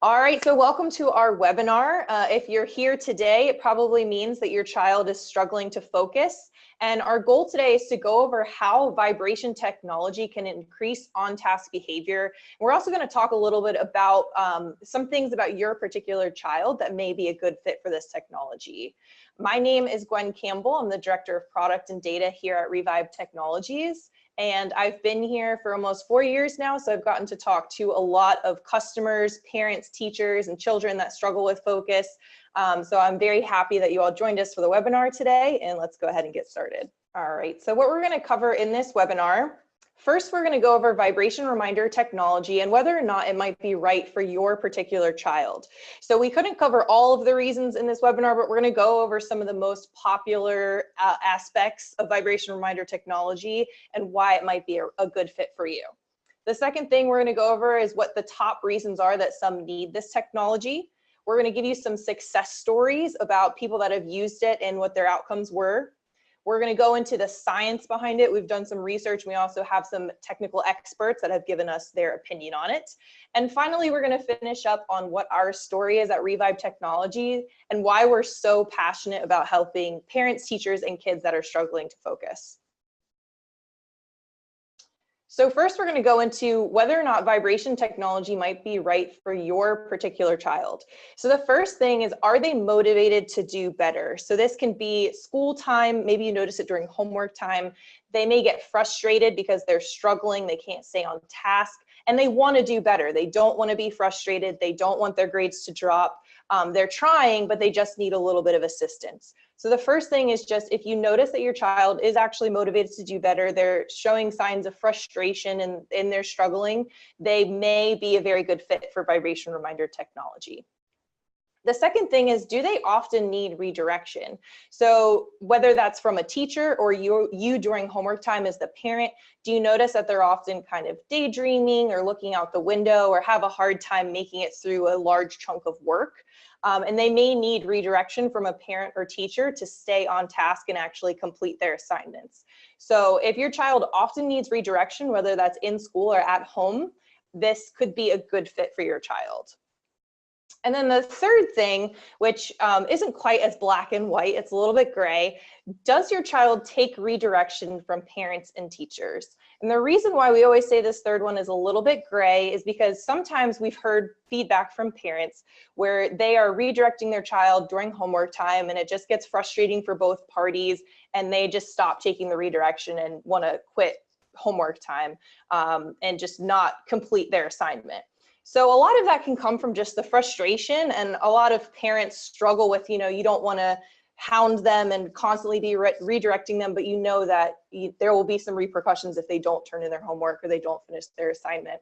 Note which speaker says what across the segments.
Speaker 1: All right, so welcome to our webinar. If you're here today, it probably means that your child is struggling to focus. And our goal today is to go over how vibration technology can increase on-task behavior. We're also going to talk a little bit about some things about your particular child that may be a good fit for this technology. My name is Gwen Campbell. I'm the Director of Product and Data here at Revive Technologies. And I've been here for almost 4 years now, so I've gotten to talk to a lot of customers, parents, teachers, and children that struggle with focus. So I'm very happy that you all joined us for the webinar today, and let's go ahead and get started. All right, so what we're going to cover in this webinar, first we're going to go over vibration reminder technology and whether or not it might be right for your particular child. So we couldn't cover all of the reasons in this webinar, but we're going to go over some of the most popular aspects of vibration reminder technology and why it might be a good fit for you. The second thing we're going to go over is what the top reasons are that some need this technology. We're going to give you some success stories about people that have used it and what their outcomes were. We're going to go into the science behind it. We've done some research. We also have some technical experts that have given us their opinion on it. And finally, we're going to finish up on what our story is at Revive Technology and why we're so passionate about helping parents, teachers, and kids that are struggling to focus. So first, we're going to go into whether or not vibration technology might be right for your particular child. So the first thing is, are they motivated to do better? So this can be school time. Maybe you notice it during homework time. They may get frustrated because they're struggling. They can't stay on task and they want to do better. They don't want to be frustrated. They don't want their grades to drop. They're trying, but they just need a little bit of assistance. So the first thing is just, if you notice that your child is actually motivated to do better, they're showing signs of frustration and they're struggling, they may be a very good fit for vibration reminder technology. The second thing is, do they often need redirection? So whether that's from a teacher or you during homework time as the parent, do you notice that they're often kind of daydreaming or looking out the window or have a hard time making it through a large chunk of work? And they may need redirection from a parent or teacher to stay on task and actually complete their assignments. So if your child often needs redirection, whether that's in school or at home, this could be a good fit for your child. And then the third thing, which isn't quite as black and white, it's a little bit gray. Does your child take redirection from parents and teachers? And the reason why we always say this third one is a little bit gray is because sometimes we've heard feedback from parents where they are redirecting their child during homework time and it just gets frustrating for both parties and they just stop taking the redirection and want to quit homework time and just not complete their assignment. So a lot of that can come from just the frustration, and a lot of parents struggle with, you don't want to hound them and constantly be redirecting them, but you know that there will be some repercussions if they don't turn in their homework or they don't finish their assignment.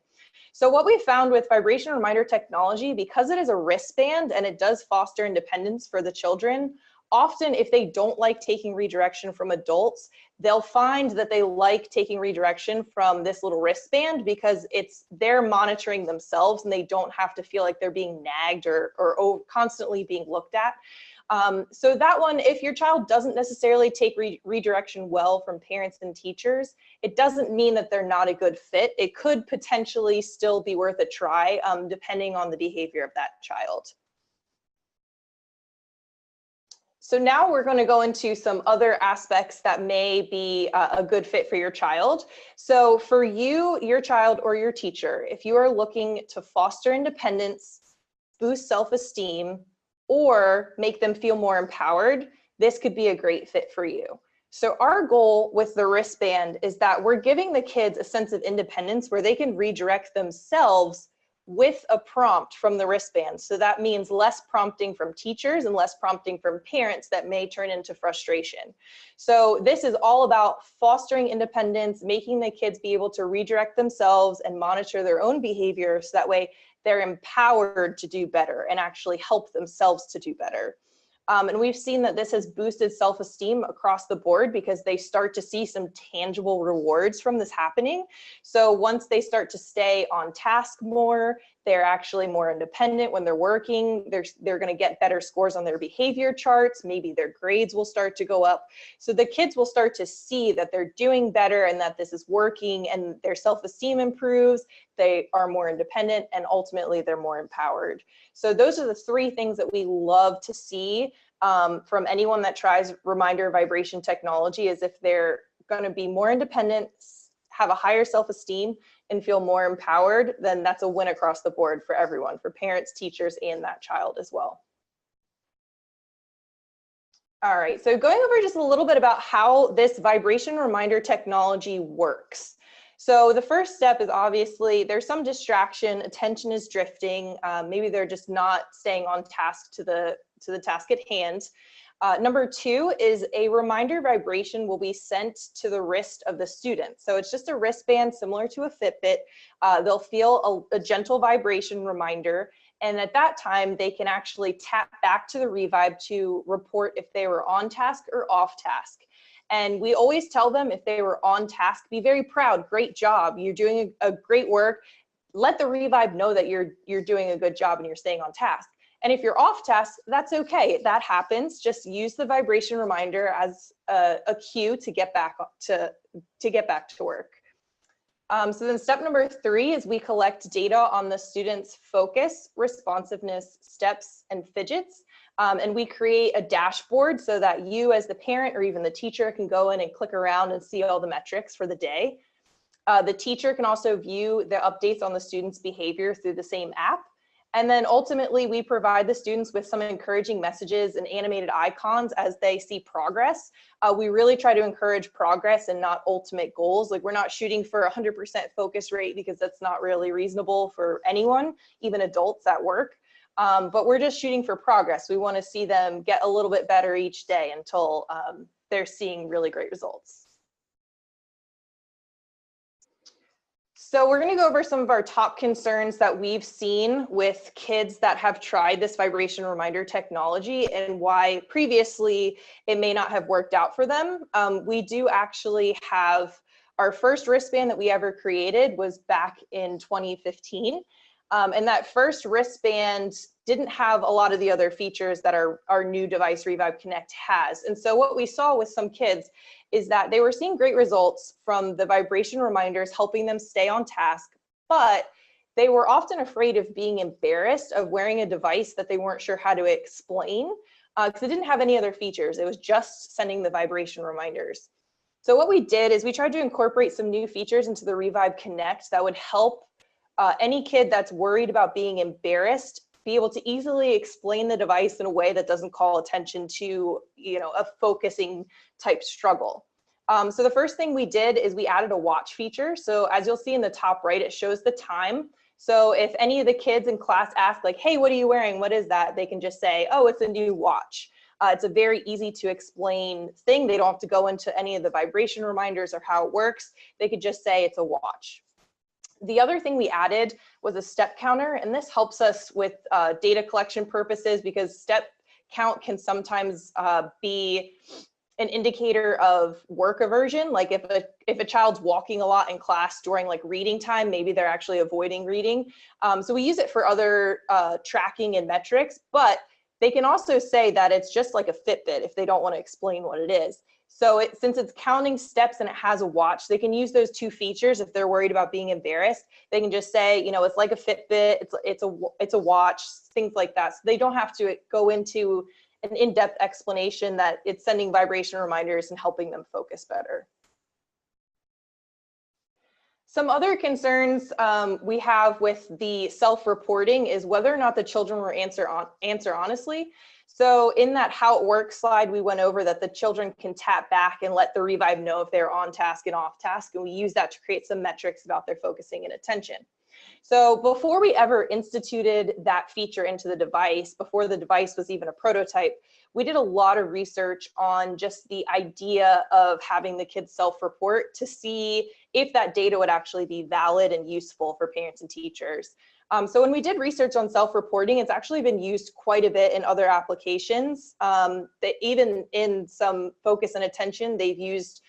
Speaker 1: So what we found with vibration reminder technology, because it is a wristband and it does foster independence for the children, often if they don't like taking redirection from adults, they'll find that they like taking redirection from this little wristband because they're monitoring themselves and they don't have to feel like they're being nagged or constantly being looked at. So that one, if your child doesn't necessarily take redirection well from parents and teachers, it doesn't mean that they're not a good fit. It could potentially still be worth a try, depending on the behavior of that child. So now we're going to go into some other aspects that may be a good fit for your child. So for you, your child, or your teacher, if you are looking to foster independence, boost self-esteem, or make them feel more empowered, this could be a great fit for you. So our goal with the wristband is that we're giving the kids a sense of independence where they can redirect themselves with a prompt from the wristband. So that means less prompting from teachers and less prompting from parents that may turn into frustration. So this is all about fostering independence, making the kids be able to redirect themselves and monitor their own behavior so that way they're empowered to do better and actually help themselves to do better. And we've seen that this has boosted self-esteem across the board because they start to see some tangible rewards from this happening. So once they start to stay on task more, They're actually more independent when they're working. They're going to get better scores on their behavior charts. Maybe their grades will start to go up. So the kids will start to see that they're doing better and that this is working, and their self-esteem improves. They are more independent, and ultimately they're more empowered. So those are the three things that we love to see from anyone that tries reminder vibration technology, is if they're going to be more independent, have a higher self-esteem, and feel more empowered, then that's a win across the board for everyone, for parents, teachers, and that child as well. All right, so going over just a little bit about how this vibration reminder technology works. So the first step is obviously there's some distraction, attention is drifting, maybe they're just not staying on task to the task at hand. Number two is a reminder vibration will be sent to the wrist of the student. So it's just a wristband similar to a Fitbit. They'll feel a gentle vibration reminder. And at that time, they can actually tap back to the Revibe to report if they were on task or off task. And we always tell them if they were on task, be very proud, great job, you're doing a great work. Let the Revibe know that you're doing a good job and you're staying on task. And if you're off task, that's okay. That happens. Just use the vibration reminder as a cue to get back to work. So then step number three is we collect data on the student's focus, responsiveness, steps, and fidgets. And we create a dashboard so that you as the parent or even the teacher can go in and click around and see all the metrics for the day. The teacher can also view the updates on the student's behavior through the same app. And then ultimately, we provide the students with some encouraging messages and animated icons as they see progress. We really try to encourage progress and not ultimate goals. Like, we're not shooting for 100% focus rate, because that's not really reasonable for anyone, even adults at work. But we're just shooting for progress. We want to see them get a little bit better each day until they're seeing really great results. So we're going to go over some of our top concerns that we've seen with kids that have tried this vibration reminder technology and why previously it may not have worked out for them. We do actually have our first wristband that we ever created was back in 2015. And that first wristband didn't have a lot of the other features that our new device Revibe Connect has. And so what we saw with some kids is that they were seeing great results from the vibration reminders helping them stay on task, but they were often afraid of being embarrassed of wearing a device that they weren't sure how to explain, because it didn't have any other features. It was just sending the vibration reminders. So what we did is we tried to incorporate some new features into the Revibe Connect that would help any kid that's worried about being embarrassed be able to easily explain the device in a way that doesn't call attention to, a focusing type struggle. So the first thing we did is we added a watch feature. So as you'll see in the top right, it shows the time. So if any of the kids in class ask like, hey, what are you wearing? What is that? They can just say, oh, it's a new watch. It's a very easy to explain thing. They don't have to go into any of the vibration reminders or how it works. They could just say it's a watch. The other thing we added was a step counter, and this helps us with data collection purposes, because step count can sometimes be an indicator of work aversion. Like if a child's walking a lot in class during like reading time, maybe they're actually avoiding reading. So we use it for other tracking and metrics, but they can also say that it's just like a Fitbit if they don't want to explain what it is. So since it's counting steps and it has a watch, they can use those two features if they're worried about being embarrassed. They can just say, it's like a Fitbit, it's a watch, things like that. So they don't have to go into an in-depth explanation that it's sending vibration reminders and helping them focus better. Some other concerns we have with the self-reporting is whether or not the children will answer honestly. So in that how it works slide, we went over that the children can tap back and let the Revibe know if they're on task and off task. And we use that to create some metrics about their focusing and attention. So before we ever instituted that feature into the device, before the device was even a prototype, we did a lot of research on just the idea of having the kids self-report to see if that data would actually be valid and useful for parents and teachers. So when we did research on self-reporting, it's actually been used quite a bit in other applications. That even in some focus and attention, they've used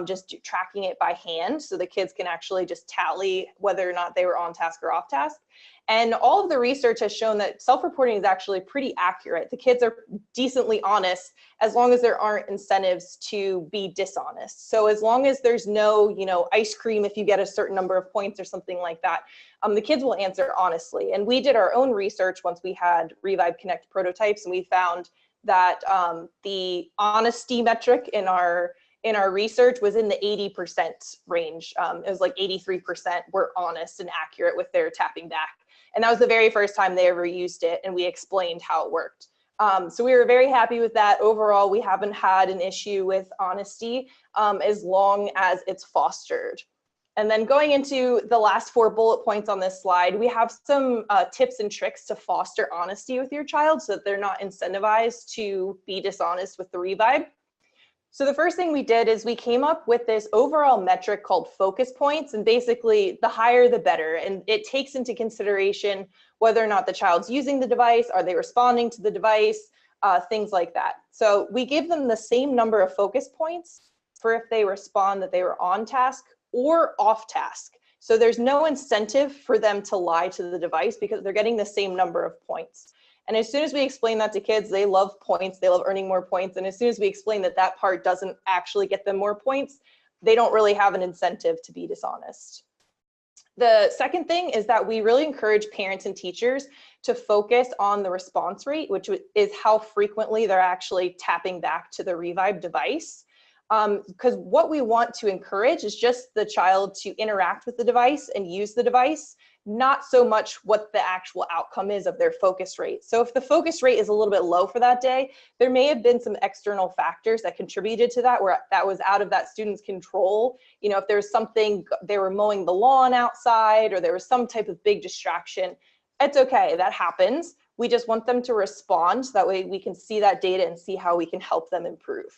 Speaker 1: just tracking it by hand so the kids can actually just tally whether or not they were on task or off task. And all of the research has shown that self-reporting is actually pretty accurate. The kids are decently honest as long as there aren't incentives to be dishonest. So as long as there's no, ice cream if you get a certain number of points or something like that, the kids will answer honestly. And we did our own research once we had Revibe Connect prototypes, and we found that the honesty metric in our research was in the 80% range. It was like 83% were honest and accurate with their tapping back. And that was the very first time they ever used it, and we explained how it worked. So we were very happy with that. Overall, we haven't had an issue with honesty as long as it's fostered. And then going into the last 4 bullet points on this slide, we have some tips and tricks to foster honesty with your child so that they're not incentivized to be dishonest with the Revibe. So the first thing we did is we came up with this overall metric called focus points, and basically the higher the better. And it takes into consideration whether or not the child's using the device, are they responding to the device, things like that. So we give them the same number of focus points for if they respond that they were on task or off task. So there's no incentive for them to lie to the device because they're getting the same number of points. And as soon as we explain that to kids, they love points, they love earning more points. And as soon as we explain that that part doesn't actually get them more points, they don't really have an incentive to be dishonest. The second thing is that we really encourage parents and teachers to focus on the response rate, which is how frequently they're actually tapping back to the Revibe device. Because what we want to encourage is just the child to interact with the device and use the device, not so much what the actual outcome is of their focus rate. So if the focus rate is a little bit low for that day, there may have been some external factors that contributed to that, where that was out of that student's control. If there's something, they were mowing the lawn outside, or there was some type of big distraction, it's okay, that happens. We just want them to respond so that way we can see that data and see how we can help them improve.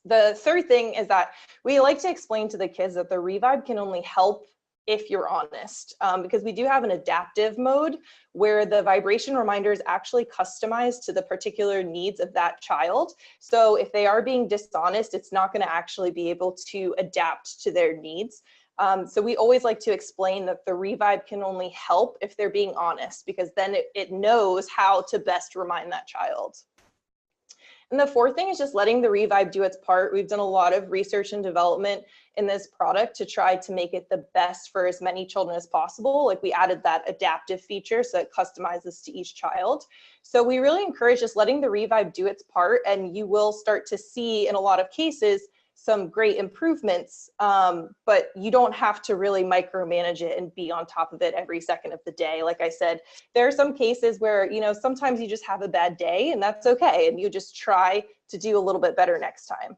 Speaker 1: The third thing is that we like to explain to the kids that the Revibe can only help if you're honest, because we do have an adaptive mode where the vibration reminder is actually customized to the particular needs of that child. So if they are being dishonest, it's not going to actually be able to adapt to their needs. So we always like to explain that the Revibe can only help if they're being honest, because then it knows how to best remind that child. And the fourth thing is just letting the Revibe do its part. We've done a lot of research and development in this product to try to make it the best for as many children as possible. Like, we added that adaptive feature so it customizes to each child. So we really encourage just letting the Revibe do its part, and you will start to see in a lot of cases some great improvements, but you don't have to really micromanage it and be on top of it every second of the day. Like I said, there are some cases where, sometimes you just have a bad day, and that's okay. And you just try to do a little bit better next time.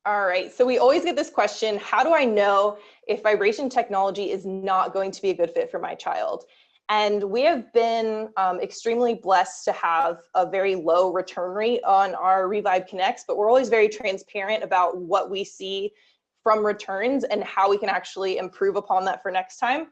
Speaker 1: All right, so we always get this question: how do I know if vibration technology is not going to be a good fit for my child? And we have been extremely blessed to have a very low return rate on our Revibe Connects, but we're always very transparent about what we see from returns and how we can actually improve upon that for next time.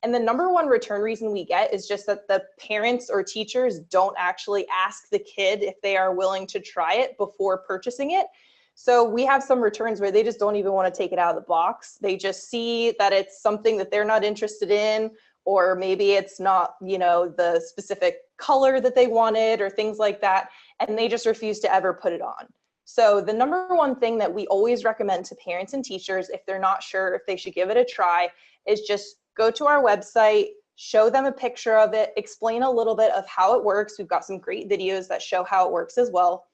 Speaker 1: And the number one return reason we get is just that the parents or teachers don't actually ask the kid if they are willing to try it before purchasing it. So we have some returns where they just don't even want to take it out of the box. They just see that it's something that they're not interested in, or maybe it's not, the specific color that they wanted or things like that, and they just refuse to ever put it on. So the number one thing that we always recommend to parents and teachers, if they're not sure if they should give it a try, is just go to our website, show them a picture of it, explain a little bit of how it works. We've got some great videos that show how it works as well,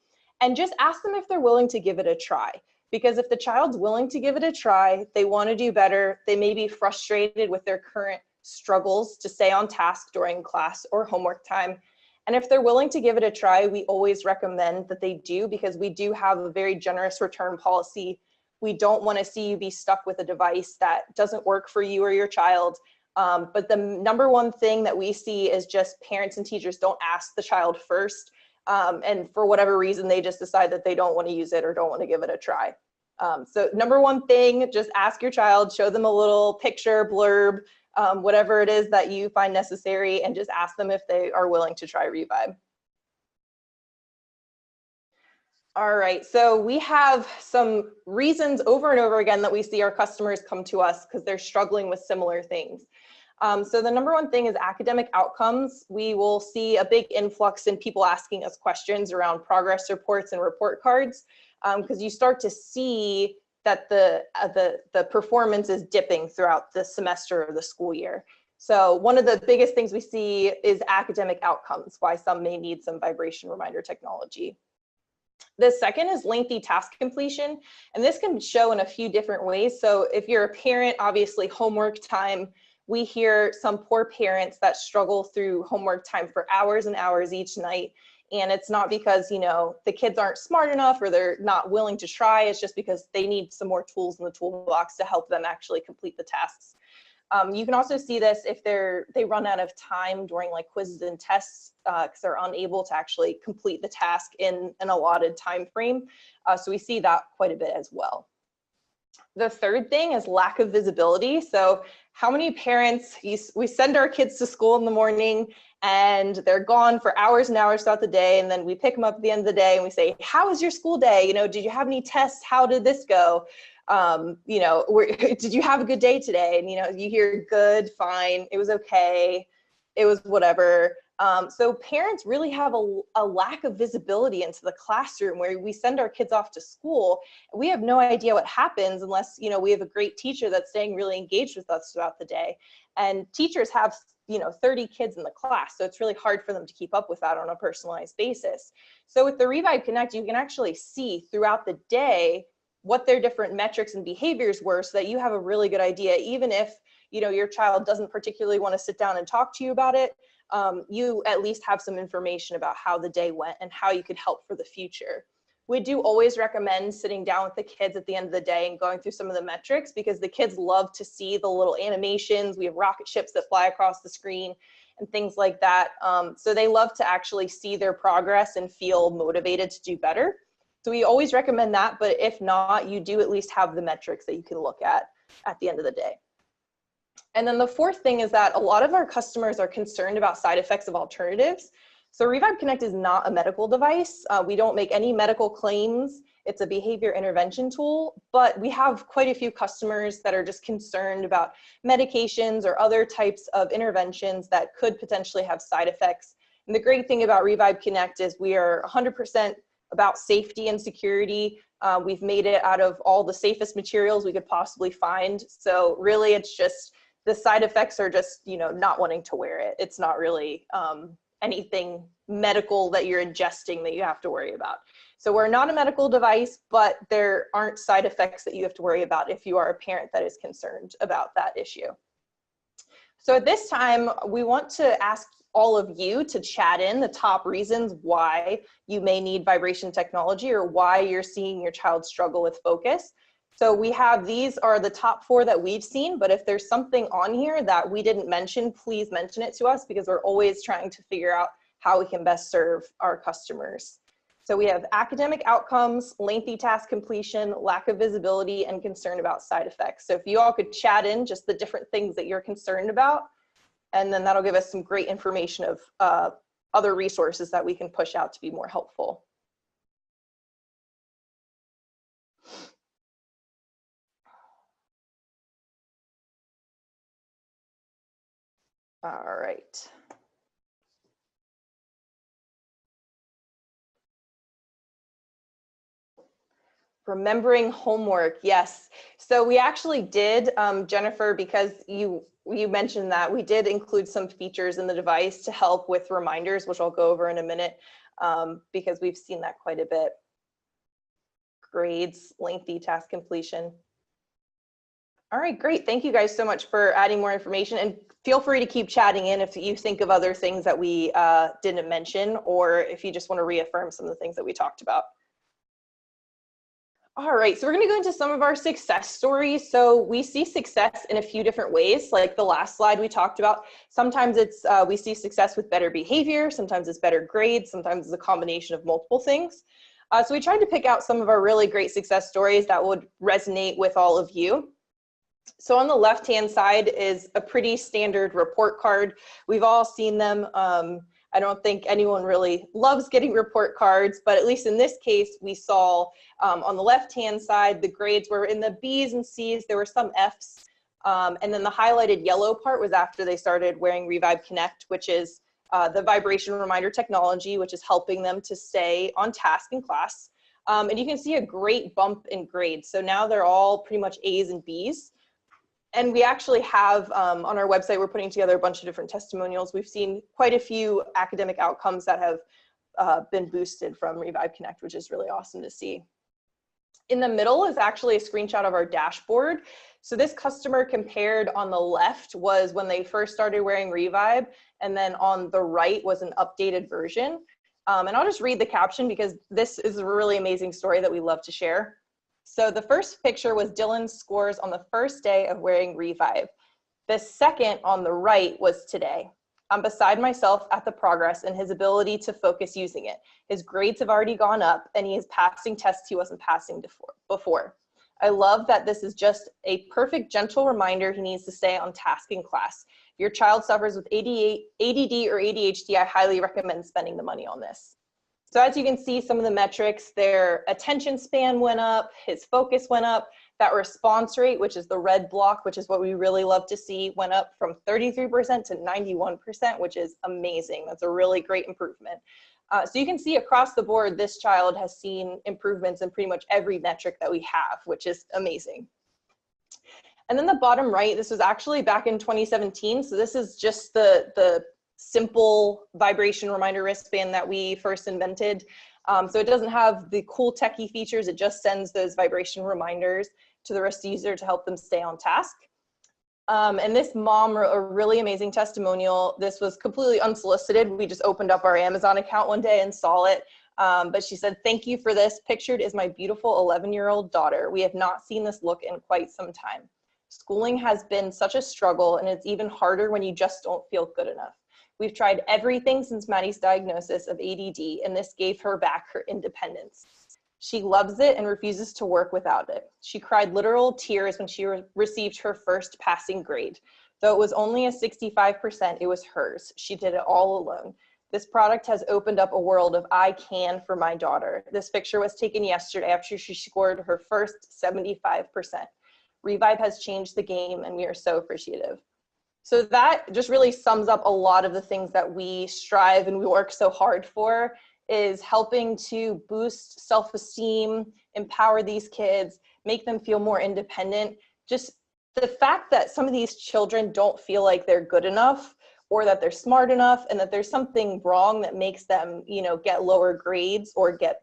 Speaker 1: and just ask them if they're willing to give it a try. Because if the child's willing to give it a try, they want to do better, they may be frustrated with their current struggles to stay on task during class or homework time. And if they're willing to give it a try, we always recommend that they do, because we do have a very generous return policy. We don't want to see you be stuck with a device that doesn't work for you or your child. But the number one thing that we see is just parents and teachers don't ask the child first. And for whatever reason, they just decide that they don't want to use it or don't want to give it a try. So number one thing, just ask your child, show them a little picture, blurb, whatever it is that you find necessary, and just ask them if they are willing to try Revibe. All right, so we have some reasons over and over again that we see our customers come to us because they're struggling with similar things. So the number one thing is academic outcomes. We will see a big influx in people asking us questions around progress reports and report cards, because you start to see that the performance is dipping throughout the semester or the school year. So one of the biggest things we see is academic outcomes, why some may need some vibration reminder technology. The second is lengthy task completion, and this can show in a few different ways. So if you're a parent, obviously homework time, we hear some poor parents that struggle through homework time for hours and hours each night. And it's not because, you know, the kids aren't smart enough or they're not willing to try. It's just because they need some more tools in the toolbox to help them actually complete the tasks. You can also see this if they run out of time during like quizzes and tests because they're unable to actually complete the task in an allotted time frame. So we see that quite a bit as well. The third thing is lack of visibility. So how many parents, we send our kids to school in the morning and they're gone for hours and hours throughout the day, and then we pick them up at the end of the day and we say, how was your school day? You know, did you have any tests? How did this go? You know, did you have a good day today? And, you know, you hear good, fine, it was okay, it was whatever. So parents really have a lack of visibility into the classroom where we send our kids off to school. We have no idea what happens unless, you know, we have a great teacher that's staying really engaged with us throughout the day. And teachers have, you know, 30 kids in the class, so it's really hard for them to keep up with that on a personalized basis. So with the Revibe Connect, you can actually see throughout the day what their different metrics and behaviors were, so that you have a really good idea, even if, you know, your child doesn't particularly want to sit down and talk to you about it, you at least have some information about how the day went and how you could help for the future. We do always recommend sitting down with the kids at the end of the day and going through some of the metrics, because the kids love to see the little animations. We have rocket ships that fly across the screen and things like that. So they love to actually see their progress and feel motivated to do better. So we always recommend that, but if not, you do at least have the metrics that you can look at the end of the day. And then the fourth thing is that a lot of our customers are concerned about side effects of alternatives. So Revibe Connect is not a medical device. We don't make any medical claims. It's a behavior intervention tool, but we have quite a few customers that are just concerned about medications or other types of interventions that could potentially have side effects. And the great thing about Revibe Connect is we are 100% about safety and security. We've made it out of all the safest materials we could possibly find. So really it's just, the side effects are just, you know, not wanting to wear it. It's not really anything medical that you're ingesting that you have to worry about. So we're not a medical device, but there aren't side effects that you have to worry about if you are a parent that is concerned about that issue. So at this time, we want to ask all of you to chat in the top reasons why you may need vibration technology or why you're seeing your child struggle with focus. So we have, these are the top 4 that we've seen, but if there's something on here that we didn't mention, please mention it to us, because we're always trying to figure out how we can best serve our customers. So we have academic outcomes, lengthy task completion, lack of visibility, and concern about side effects. So if you all could chat in just the different things that you're concerned about, and then that'll give us some great information of other resources that we can push out to be more helpful. All right. Remembering homework, yes. So we actually did, Jennifer, because you mentioned that, we did include some features in the device to help with reminders, which I'll go over in a minute, because we've seen that quite a bit. Grades, lengthy task completion. All right, great. Thank you guys so much for adding more information, and feel free to keep chatting in if you think of other things that we didn't mention, or if you just want to reaffirm some of the things that we talked about. All right, so we're going to go into some of our success stories. So we see success in a few different ways, like the last slide we talked about. Sometimes it's we see success with better behavior, sometimes it's better grades, sometimes it's a combination of multiple things. So we tried to pick out some of our really great success stories that would resonate with all of you. So on the left-hand side is a pretty standard report card. We've all seen them. I don't think anyone really loves getting report cards, but at least in this case, we saw on the left-hand side, the grades were in the B's and C's. There were some F's. And then the highlighted yellow part was after they started wearing Revibe Connect, which is the vibration reminder technology, which is helping them to stay on task in class. And you can see a great bump in grades. So now they're all pretty much A's and B's. And we actually have on our website, we're putting together a bunch of different testimonials. We've seen quite a few academic outcomes that have been boosted from Revibe Connect, which is really awesome to see. In the middle is actually a screenshot of our dashboard. So this customer compared on the left was when they first started wearing Revibe, and then on the right was an updated version. And I'll just read the caption because this is a really amazing story that we love to share. So the first picture was Dylan's scores on the first day of wearing Revibe. The second on the right was today. I'm beside myself at the progress and his ability to focus using it. His grades have already gone up and he is passing tests he wasn't passing before. I love that this is just a perfect, gentle reminder he needs to stay on task in class. If your child suffers with ADD or ADHD, I highly recommend spending the money on this. So as you can see, some of the metrics, their attention span went up, his focus went up, that response rate, which is the red block, which is what we really love to see, went up from 33% to 91%, which is amazing. That's a really great improvement. So you can see across the board, this child has seen improvements in pretty much every metric that we have, which is amazing. And then the bottom right, this was actually back in 2017. So this is just the simple vibration reminder wristband that we first invented. So it doesn't have the cool techie features. It just sends those vibration reminders to the wrist user to help them stay on task. And this mom wrote a really amazing testimonial. This was completely unsolicited. We just opened up our Amazon account one day and saw it. But she said, "Thank you for this. Pictured is my beautiful 11-year-old daughter. We have not seen this look in quite some time. Schooling has been such a struggle, and it's even harder when you just don't feel good enough. We've tried everything since Maddie's diagnosis of ADD, and this gave her back her independence. She loves it and refuses to work without it. She cried literal tears when she received her first passing grade. Though it was only a 65%, it was hers. She did it all alone. This product has opened up a world of I can for my daughter. This picture was taken yesterday after she scored her first 75%. Revibe has changed the game, and we are so appreciative." So that just really sums up a lot of the things that we strive and we work so hard for, is helping to boost self-esteem, empower these kids, make them feel more independent. Just the fact that some of these children don't feel like they're good enough or that they're smart enough and that there's something wrong that makes them, get lower grades or get,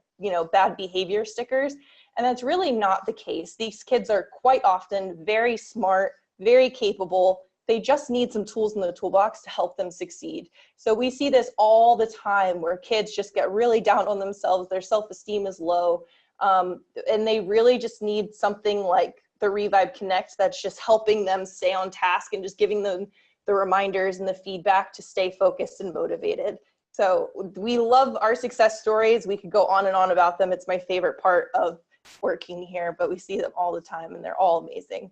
Speaker 1: bad behavior stickers. And that's really not the case. These kids are quite often very smart, very capable. They just need some tools in the toolbox to help them succeed. So we see this all the time where kids just get really down on themselves. Their self-esteem is low. And they really just need something like the Revibe Connect that's just helping them stay on task and just giving them the reminders and the feedback to stay focused and motivated. So we love our success stories. We could go on and on about them. It's my favorite part of working here, but we see them all the time and they're all amazing.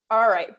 Speaker 1: All right.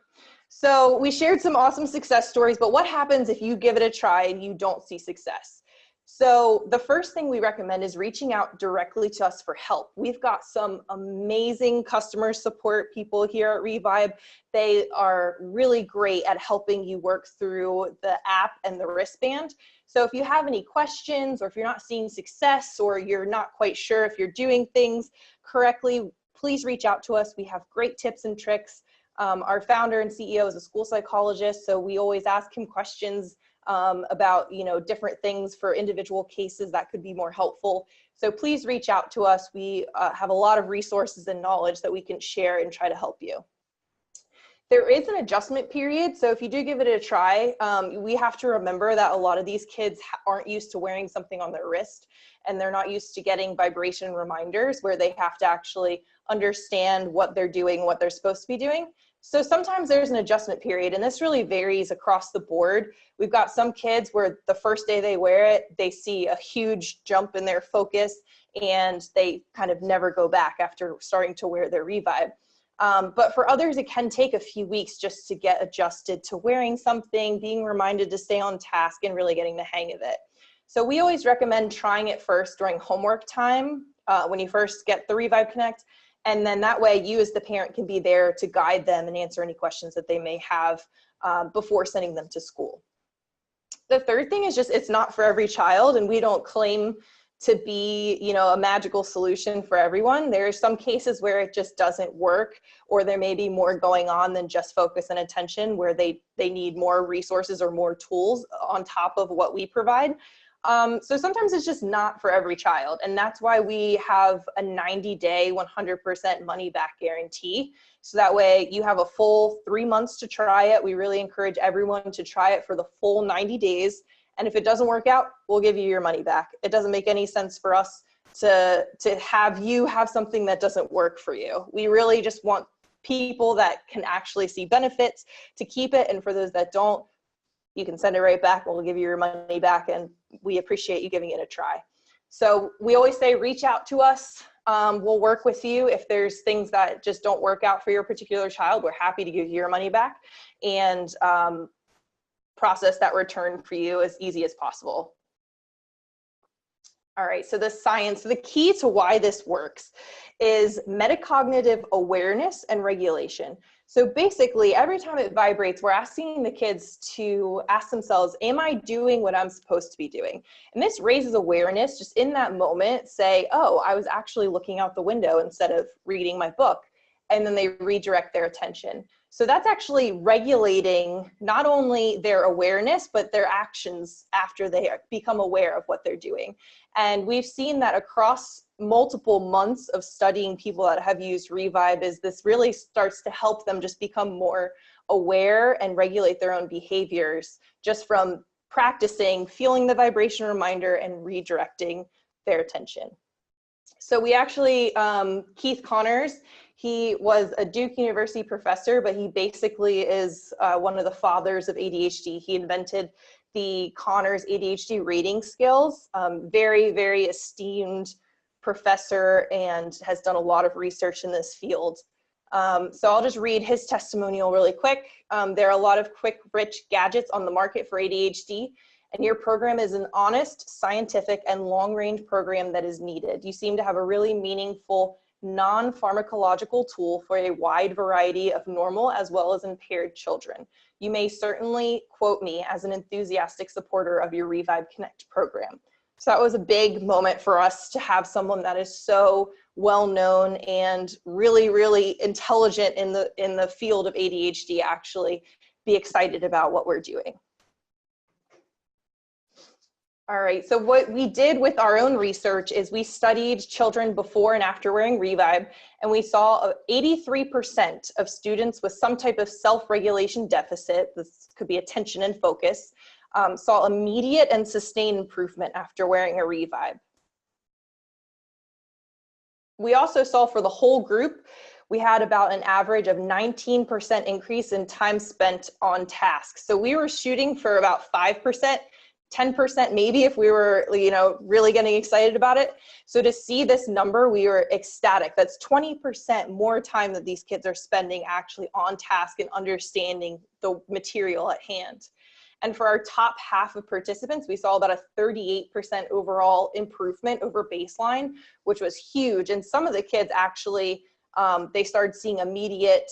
Speaker 1: So we shared some awesome success stories, but what happens if you give it a try and you don't see success? So the first thing we recommend is reaching out directly to us for help. We've got some amazing customer support people here at Revibe. They are really great at helping you work through the app and the wristband. So if you have any questions or if you're not seeing success or you're not quite sure if you're doing things correctly, please reach out to us. We have great tips and tricks. Our founder and CEO is a school psychologist, so we always ask him questions about different things for individual cases that could be more helpful. So please reach out to us. We have a lot of resources and knowledge that we can share and try to help you. There is an adjustment period, so if you do give it a try, we have to remember that a lot of these kids aren't used to wearing something on their wrist, and they're not used to getting vibration reminders where they have to actually understand what they're doing, what they're supposed to be doing. So sometimes there's an adjustment period, and this really varies across the board. We've got some kids where the first day they wear it, they see a huge jump in their focus, and they kind of never go back after starting to wear their Revibe. But for others, it can take a few weeks just to get adjusted to wearing something, being reminded to stay on task, and really getting the hang of it. So we always recommend trying it first during homework time when you first get the Revive Connect. And then that way you as the parent can be there to guide them and answer any questions that they may have before sending them to school. The third thing is just it's not for every child, and we don't claim to be, you know, a magical solution for everyone. There are some cases where it just doesn't work, or there may be more going on than just focus and attention, where they need more resources or more tools on top of what we provide. So sometimes it's just not for every child. And that's why we have a 90-day, 100% money back guarantee. So that way you have a full 3 months to try it. We really encourage everyone to try it for the full 90 days. And if it doesn't work out, we'll give you your money back. It doesn't make any sense for us to have you have something that doesn't work for you. We really just want people that can actually see benefits to keep it. And for those that don't, you can send it right back. We'll give you your money back, and we appreciate you giving it a try. So we always say, reach out to us. We'll work with you. If there's things that just don't work out for your particular child, we're happy to give you your money back and process that return for you as easy as possible. All right, so the science, the key to why this works is metacognitive awareness and regulation. So basically, every time it vibrates, we're asking the kids to ask themselves, am I doing what I'm supposed to be doing? And this raises awareness just in that moment, say, oh, I was actually looking out the window instead of reading my book. And then they redirect their attention. So that's actually regulating not only their awareness, but their actions after they become aware of what they're doing. And we've seen that across multiple months of studying people that have used Revive, is this really starts to help them just become more aware and regulate their own behaviors just from practicing, feeling the vibration reminder and redirecting their attention. So we actually, Keith Connors, he was a Duke University professor, but he basically is one of the fathers of ADHD. He invented the Connors ADHD rating skills, very, very esteemed professor, and has done a lot of research in this field. So I'll just read his testimonial really quick. There are a lot of quick, rich gadgets on the market for ADHD, and your program is an honest, scientific, and long-range program that is needed. You seem to have a really meaningful, non-pharmacological tool for a wide variety of normal as well as impaired children. You may certainly quote me as an enthusiastic supporter of your Revive Connect program. So that was a big moment for us to have someone that is so well known and really, really intelligent in the field of ADHD actually be excited about what we're doing. All right, so what we did with our own research is we studied children before and after wearing Revive, and we saw 83% of students with some type of self-regulation deficit, this could be attention and focus, saw immediate and sustained improvement after wearing a Revive. We also saw for the whole group, we had about an average of 19% increase in time spent on task. So we were shooting for about 5%, 10% maybe if we were, you know, really getting excited about it. So to see this number, we were ecstatic. That's 20% more time that these kids are spending actually on task and understanding the material at hand. And for our top half of participants, we saw about a 38% overall improvement over baseline, which was huge. And some of the kids actually, they started seeing immediate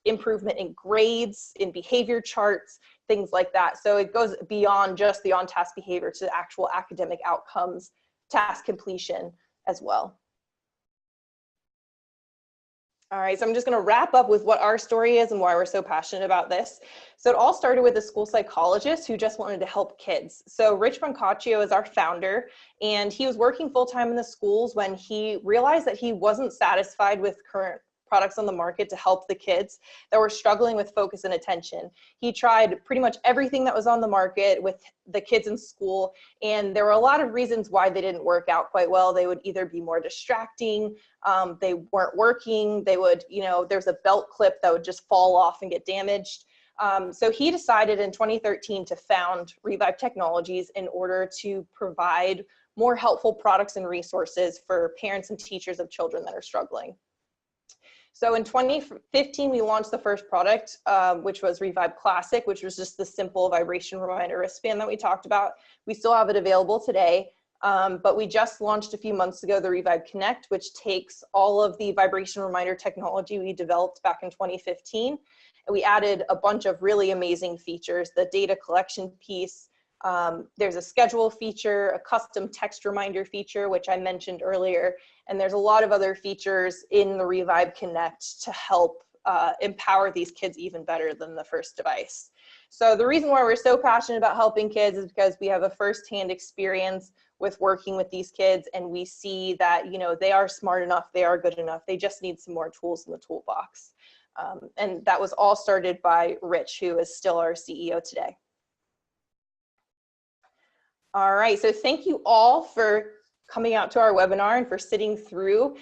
Speaker 1: improvement in grades, in behavior charts, things like that. So it goes beyond just the on-task behavior to actual academic outcomes, task completion as well. All right, so I'm just going to wrap up with what our story is and why we're so passionate about this. So it all started with a school psychologist who just wanted to help kids. So Rich Brancaccio is our founder, and he was working full-time in the schools when he realized that he wasn't satisfied with current products on the market to help the kids that were struggling with focus and attention. He tried pretty much everything that was on the market with the kids in school, and there were a lot of reasons why they didn't work out quite well. They would either be more distracting, they weren't working, they would, you know, there's a belt clip that would just fall off and get damaged. So he decided in 2013 to found Revive Technologies in order to provide more helpful products and resources for parents and teachers of children that are struggling. So in 2015, we launched the first product, which was Revibe Classic, which was just the simple vibration reminder wristband that we talked about. We still have it available today, but we just launched a few months ago the Revibe Connect, which takes all of the vibration reminder technology we developed back in 2015. And we added a bunch of really amazing features, the data collection piece. There's a schedule feature, a custom text reminder feature, which I mentioned earlier, and there's a lot of other features in the Revibe Connect to help empower these kids even better than the first device. So the reason why we're so passionate about helping kids is because we have a firsthand experience with working with these kids, and we see that, you know, they are smart enough, they are good enough, they just need some more tools in the toolbox. And that was all started by Rich, who is still our CEO today. All right, so thank you all for coming out to our webinar and for sitting through.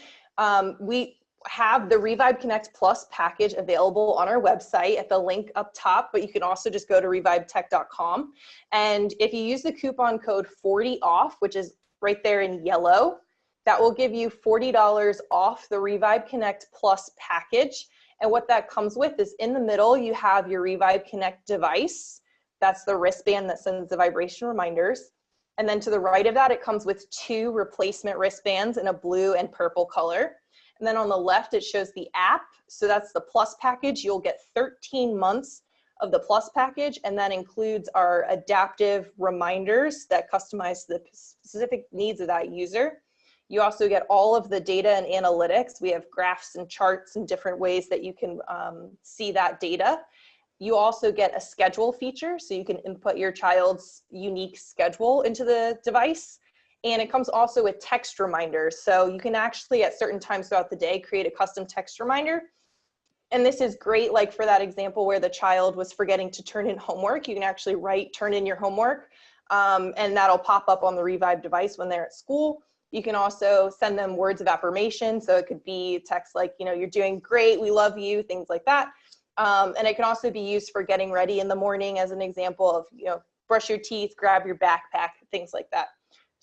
Speaker 1: We have the Revibe Connect Plus package available on our website at the link up top, but you can also just go to revibetech.com. And if you use the coupon code 40OFF, which is right there in yellow, that will give you $40 off the Revibe Connect Plus package. And what that comes with is in the middle, you have your Revibe Connect device. That's the wristband that sends the vibration reminders. And then to the right of that, it comes with 2 replacement wristbands in a blue and purple color. And then on the left, it shows the app. So that's the Plus package. You'll get 13 months of the Plus package, and that includes our adaptive reminders that customize the specific needs of that user. You also get all of the data and analytics. We have graphs and charts and different ways that you can see that data. You also get a schedule feature, so you can input your child's unique schedule into the device. And it comes also with text reminders. So you can actually, at certain times throughout the day, create a custom text reminder. And this is great, like for that example where the child was forgetting to turn in homework, you can actually write, turn in your homework, and that'll pop up on the Revibe device when they're at school. You can also send them words of affirmation. So it could be text like, you know, you're doing great, we love you, things like that. And it can also be used for getting ready in the morning as an example of, you know, brush your teeth, grab your backpack, things like that.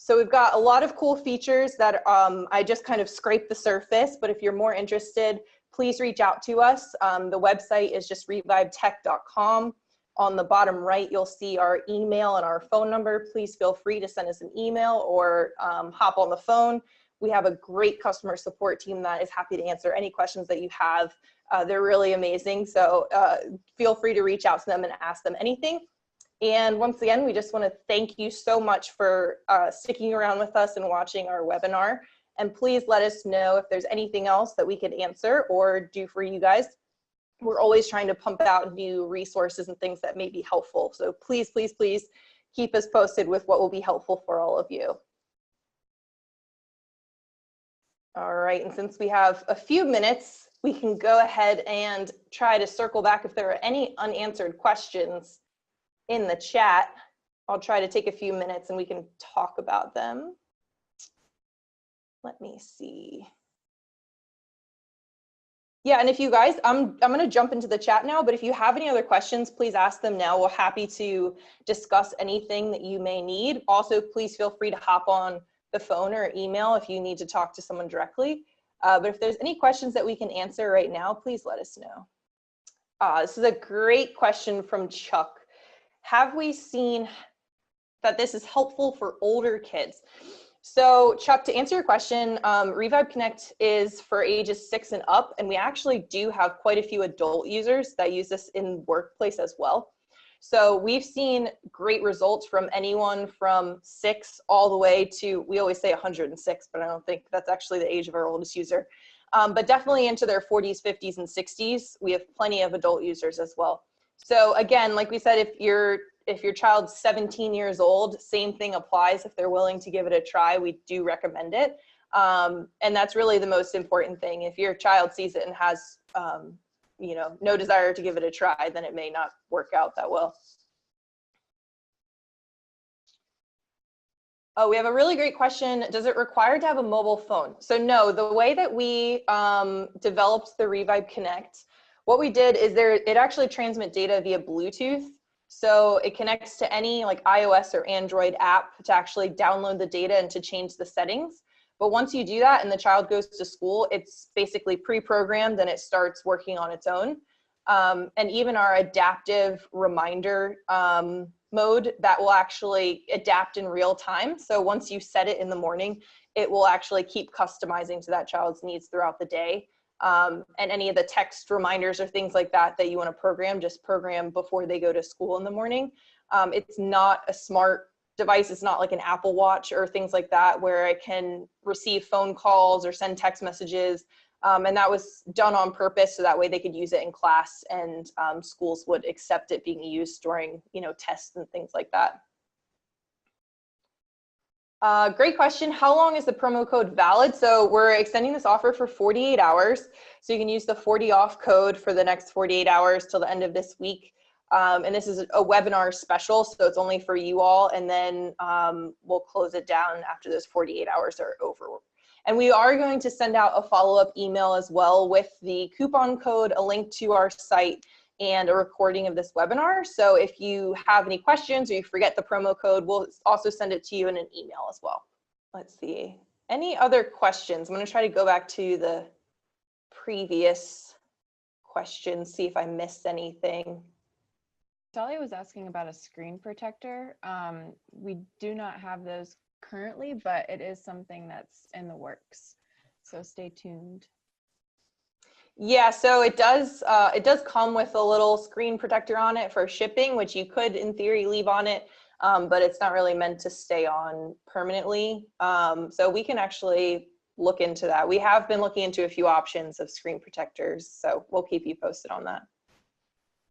Speaker 1: So we've got a lot of cool features that I just kind of scraped the surface, but if you're more interested, please reach out to us. The website is just revibetech.com. On the bottom right, you'll see our email and our phone number. Please feel free to send us an email or hop on the phone. We have a great customer support team that is happy to answer any questions that you have. They're really amazing, so feel free to reach out to them and ask them anything. And once again, we just want to thank you so much for sticking around with us and watching our webinar. And please let us know if there's anything else that we could answer or do for you guys. We're always trying to pump out new resources and things that may be helpful. So please, please, please keep us posted with what will be helpful for all of you. All right, and since we have a few minutes, we can go ahead and try to circle back if there are any unanswered questions in the chat. I'll try to take a few minutes and we can talk about them. Let me see. Yeah, and if you guys, I'm going to jump into the chat now, but if you have any other questions, please ask them now. We're happy to discuss anything that you may need. Also, please feel free to hop on the phone or email if you need to talk to someone directly. But if there's any questions that we can answer right now, please let us know. This is a great question from Chuck. Have we seen that this is helpful for older kids? So Chuck, to answer your question, Revibe Connect is for ages 6 and up, and we actually do have quite a few adult users that use this in workplace as well. So we've seen great results from anyone from 6 all the way to, we always say 106, but I don't think that's actually the age of our oldest user. But definitely into their 40s, 50s, and 60s, we have plenty of adult users as well. So again, like we said, if your child's 17 years old, same thing applies. If they're willing to give it a try, we do recommend it. And that's really the most important thing. If your child sees it and has, you know, no desire to give it a try, then it may not work out that well. Oh, we have a really great question. Does it require to have a mobile phone? So no, the way that we developed the Revibe Connect, what we did is it actually transmits data via Bluetooth. So it connects to any like iOS or Android app to actually download the data and to change the settings. But once you do that and the child goes to school, it's basically pre-programmed and it starts working on its own. And even our adaptive reminder mode, that will actually adapt in real time. So once you set it in the morning, it will actually keep customizing to that child's needs throughout the day. And any of the text reminders or things like that that you want to program, just program before they go to school in the morning. It's not a smart device. It's not like an Apple Watch or things like that where it can receive phone calls or send text messages. And that was done on purpose so that way they could use it in class, and schools would accept it being used during, tests and things like that. Great question. How long is the promo code valid? So we're extending this offer for 48 hours. So you can use the 40 off code for the next 48 hours till the end of this week. And this is a webinar special, so it's only for you all. And then we'll close it down after those 48 hours are over. And we are going to send out a follow-up email as well with the coupon code, a link to our site, and a recording of this webinar. So if you have any questions or you forget the promo code, we'll also send it to you in an email as well. Let's see. Any other questions? I'm going to try to go back to the previous questions, see if I missed anything.
Speaker 2: Talia was asking about a screen protector. We do not have those currently, but it is something that's in the works. So stay tuned.
Speaker 1: Yeah, so it does come with a little screen protector on it for shipping, which you could in theory leave on it, but it's not really meant to stay on permanently. So we can actually look into that. We have been looking into a few options of screen protectors, so we'll keep you posted on that.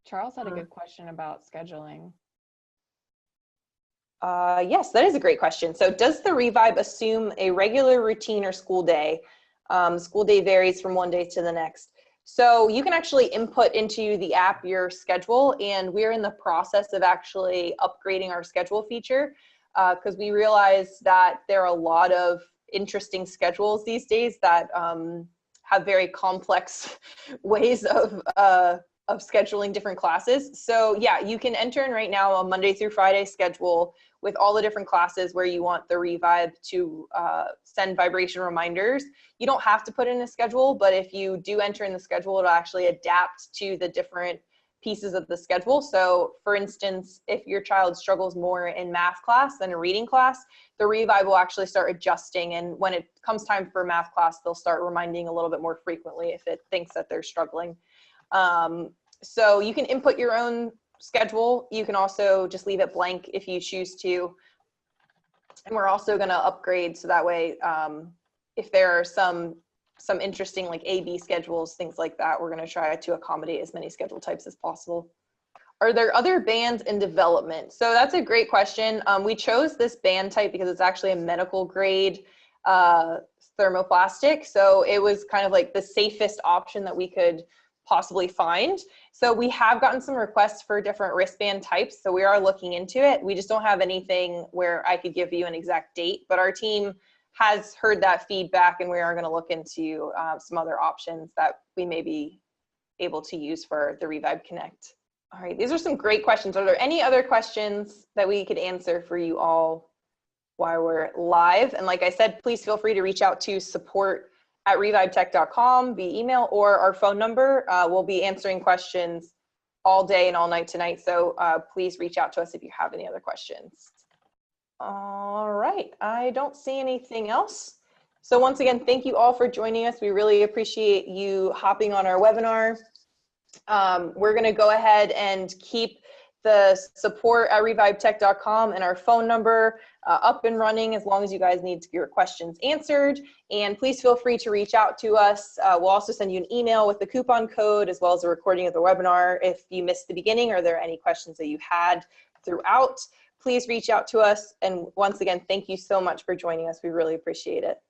Speaker 2: Charles had a good question about scheduling.
Speaker 1: Yes, that is a great question. So does the Revibe assume a regular routine or school day? School day varies from one day to the next. So you can actually input into the app your schedule, and we're in the process of actually upgrading our schedule feature because we realize that there are a lot of interesting schedules these days that have very complex ways of scheduling different classes. So yeah, you can enter in right now a Monday through Friday schedule with all the different classes where you want the Revibe to send vibration reminders. You don't have to put in a schedule, but if you do enter in the schedule, it'll actually adapt to the different pieces of the schedule. So for instance, if your child struggles more in math class than a reading class, the Revibe will actually start adjusting. And when it comes time for math class, they'll start reminding a little bit more frequently if it thinks that they're struggling. So you can input your own schedule. You can also just leave it blank if you choose to. And we're also going to upgrade so that way if there are some interesting like A/B schedules, things like that, we're going to try to accommodate as many schedule types as possible. Are there other bands in development? So that's a great question. We chose this band type because it's actually a medical grade thermoplastic. So it was kind of like the safest option that we could possibly find. So we have gotten some requests for different wristband types. So we are looking into it. We just don't have anything where I could give you an exact date, but our team has heard that feedback and we are going to look into some other options that we may be able to use for the Revibe Connect. All right, these are some great questions. Are there any other questions that we could answer for you all while we're live? And like I said, please feel free to reach out to support@revibetech.com via email or our phone number. We'll be answering questions all day and all night tonight. So please reach out to us if you have any other questions. All right, I don't see anything else. So once again, thank you all for joining us. We really appreciate you hopping on our webinar. We're gonna go ahead and keep the support@revibetech.com and our phone number up and running as long as you guys need your questions answered. And please feel free to reach out to us. We'll also send you an email with the coupon code as well as a recording of the webinar. If you missed the beginning or there are any questions that you had throughout, please reach out to us. And once again, thank you so much for joining us. We really appreciate it.